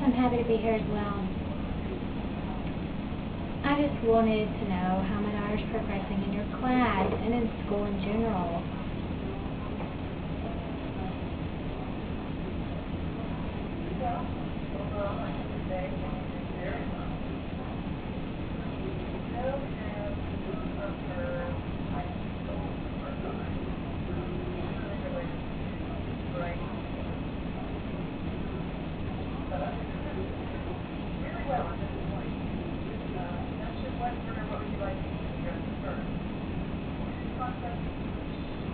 I'm happy to be here as well. I just wanted to know how my daughter's progressing in your class and in school in general. Well, overall, I have to say, it's very well. We still have some of her high school work on, usually related to writing. But other than that, really well at this point. Not sure what would you like me to address first? Process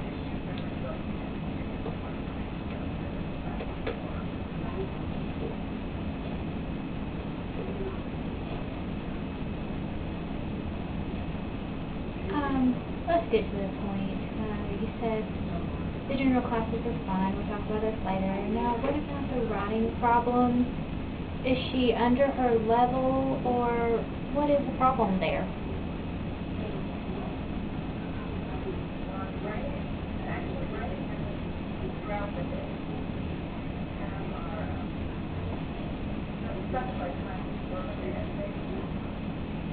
issues that resulting in let's get to the point. You said the general classes are fine. We'll talk about this later. Now, what about the writing problems? Is she under her level, or what is the problem there? Writing happens throughout the day. Have our specified time to work on the essay,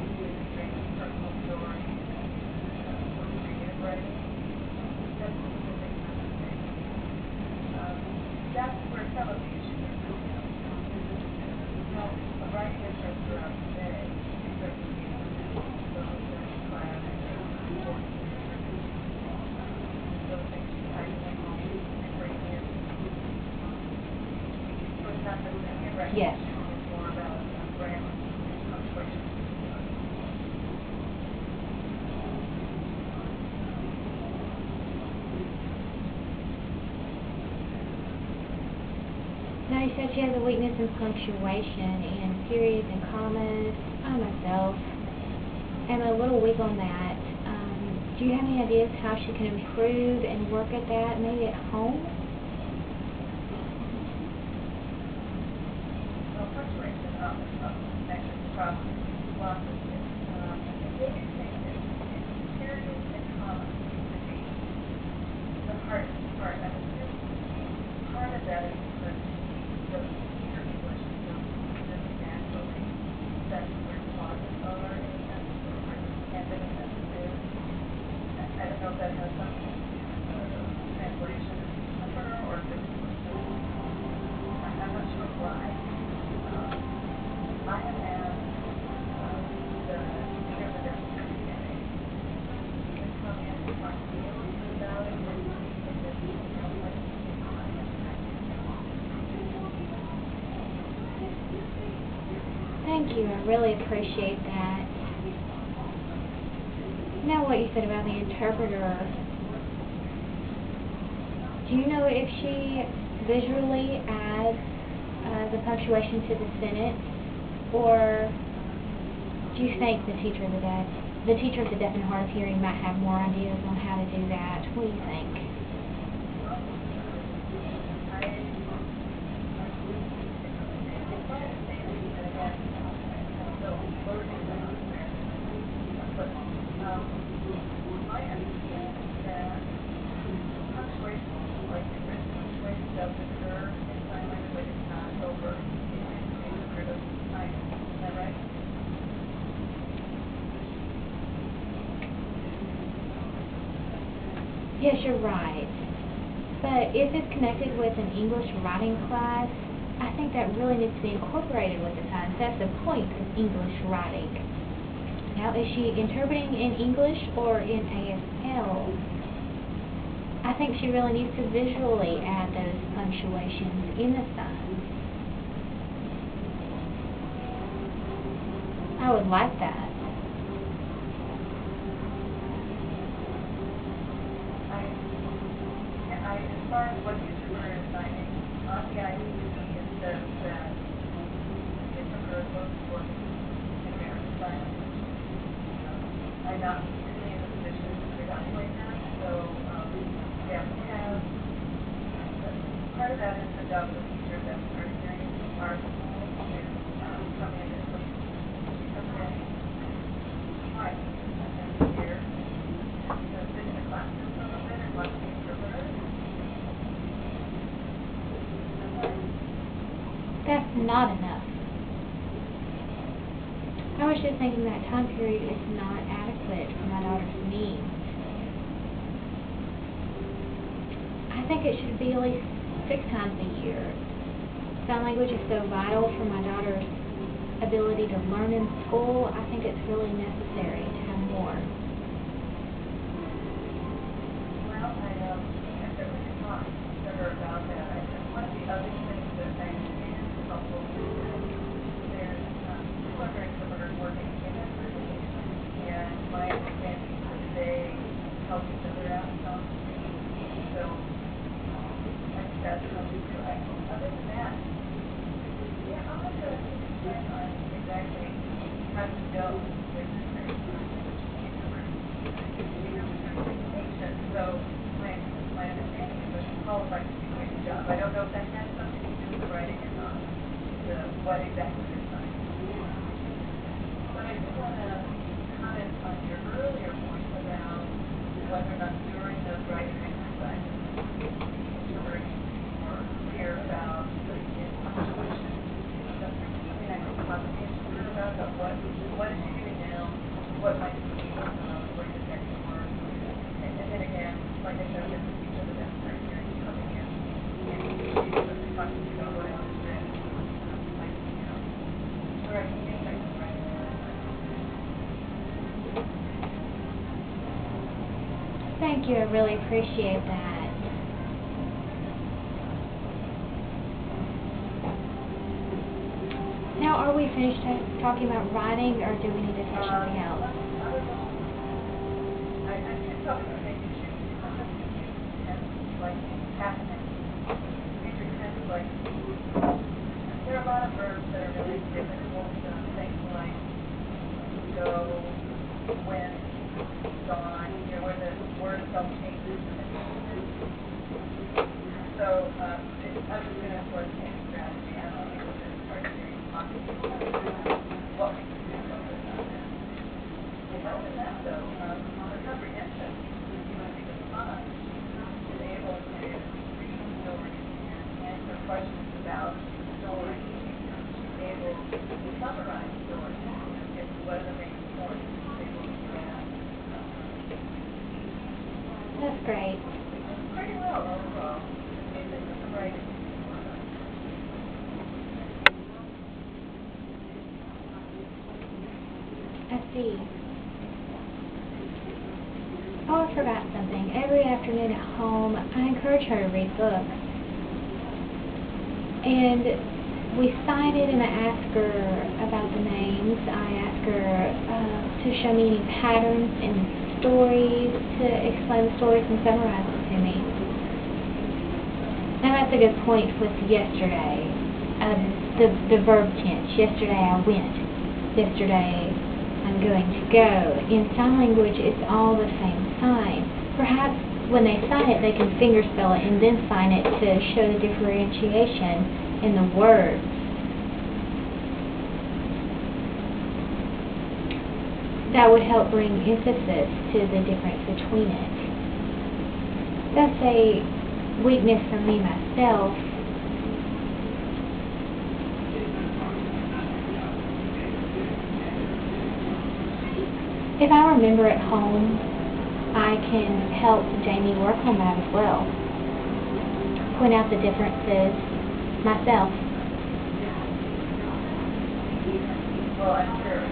usually training personal story, creative writing. That's a specific kind of thing. That's where some of the issues are coming up. Writing interest throughout the day, certainly those class, those things you type in and bring in. So it's not just handwriting. Yes. It's more about grammar and punctuation. Now, you said she has a weakness in punctuation and periods and commas. I myself am a little weak on that. Do you have any ideas how she can improve and work at that, maybe at home? Well, punctuation actually the problem is lots of things. The biggest thing is periods and commas seem to be the hardest part. And part of that is because your English is so really naturally that's where pauses are in a sentence or where the end of a sentence is. I don't know if that has something to do with translation of her or if it's I'm not sure why. I have asked the interpreter for beginning to come in and talk to me a little bit about it and see if it's like Thank you. I really appreciate that. Now, what you said about the interpreter, do you know if she visually adds the punctuation to the sentence, or do you think the teacher of the deaf and hard of hearing might have more ideas on how to do that? What do you think? My understanding is that punctuation, like the written punctuation, does occur in sign language, like it's not over in interpretive sign. Is that right? Yes, you're right. But if it's connected with an English writing class, I think that really needs to be incorporated with the times. That's the point of English writing. Now, is she interpreting in English or in ASL? I think she really needs to visually add those punctuations in the signs. I would like that. As far as what the interpreter is signing, on the IC, it says that the interpreter is supposed to work in American Sign Language. I'm not really in a position to evaluate that, so yeah, we have part of that is the job of the teacher that's our hearing our school to come in and look. She comes in twice a year to sit in the classroom for a little bit and watch the interpreter. That's not enough. I was just thinking that time period is not adequate for my daughter's needs. I think it should be at least 6 times a year. Sign language is so vital for my daughter's ability to learn in school. I think it's really necessary to have more. Well, I certainly can talk to her about that. One of the other things that I think is helpful is there's people are very similar working in university, and my understanding is that they help each other out some. So I think that's something to do. Other than that, yeah, I'm not sure exactly how to go with so my understanding is that she's qualified to do a job. I don't know if that has something to do with writing or not, what exactly is not. But I do want to comment on your earlier point about whether or not during those writing exercises you were more clear about putting in punctuation. Something I could talk to you about what is she doing now, what might be where the next word. And then again, like I said, this is each of the necessary hearing coming in, and she's talking to you about what I understand, like, where I can get things right. Thank you, I really appreciate that. Now, are we finished talking about writing, or do we need to touch something else? I can't talk about making sure like happening. These are kind of like, there are a lot of verbs that are really difficult, things like go, when, gone, where the word itself changes. So, I'm just going to, of course, take strategy. I don't think it's just hard to talk to people what we can do about this. Other than that, though, the comprehension, because Hannah is able to read stories and answer questions about stories. She's able to summarize stories, get what are the main points, she's able to do that. That's great. Pretty well overall. The writing. I see. Oh, I forgot something. Every afternoon at home, I encourage her to read books. And we cited and I asked her about the names. I asked her to show me any patterns in stories, to explain the stories and summarize it to me. Now that's a good point with yesterday. The verb tense. Yesterday I went. Yesterday I'm going to go. In sign language, it's all the same sign. Perhaps when they sign it, they can fingerspell it and then sign it to show the differentiation in the words. That would help bring emphasis to the difference between it. That's a weakness for me myself. If I remember at home, I can help Jamie work on that as well. Point out the differences myself. Well, I'm sure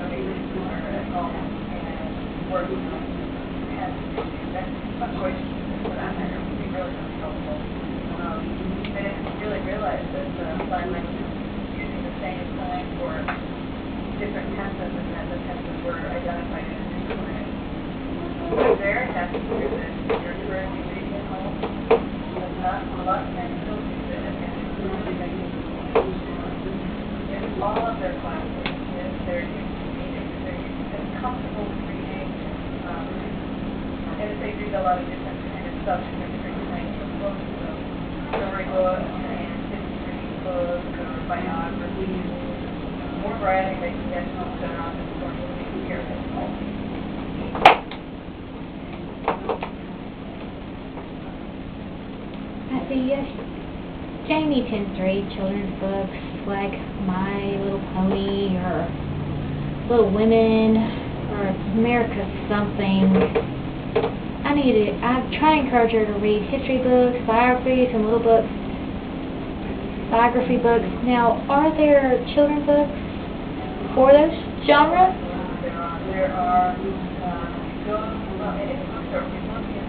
maybe are at home and working on and that's punctuation for that matter would be really helpful. They didn't really realize that sign language is using the same sign for different tenses and that the tenses were identified in a different way. What's very happy to hear that you're currently reading at home. There's not a lot of times still use it and it's really making in all of their classes. They're used to reading. They're comfortable with reading. And if they read a lot of different kind of stuff in different kinds of books, so story books and history books or biographies. More variety they can get from that on the story here at home. I see, yes. Jamie tends to read children's books like My Little Pony or Little Women or America something. I try to encourage her to read history books, biographies, and little books, biography books. Now, are there children's books for those genres? There are, well, and if you look in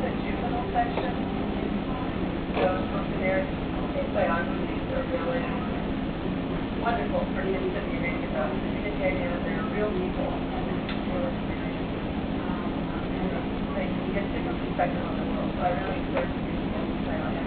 the juvenile section, those books there, biographies are really wonderful for kids to be reading about. You get the idea that they're real people and real experiences. They can get different perspective on the world. So I really encourage you to concentrate on that.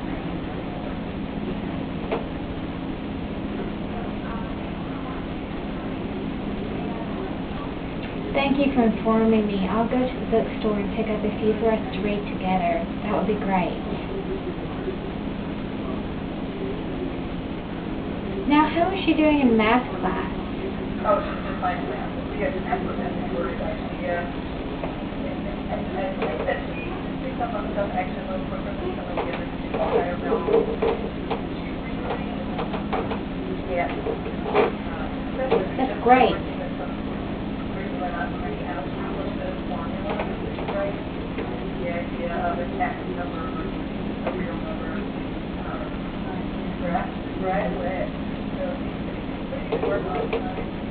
Thank you for informing me. I'll go to the bookstore and pick up a few for us to read together. That would be great. Now, how is she doing in math class? Oh, she's just fine with that. We have that's what that's worried about. I think that she picks up on stuff actually a little quicker than some of the other students I have known. She's reading. Yeah. That's great. The idea of a tax number versus a real number. Graduate. So we need to work on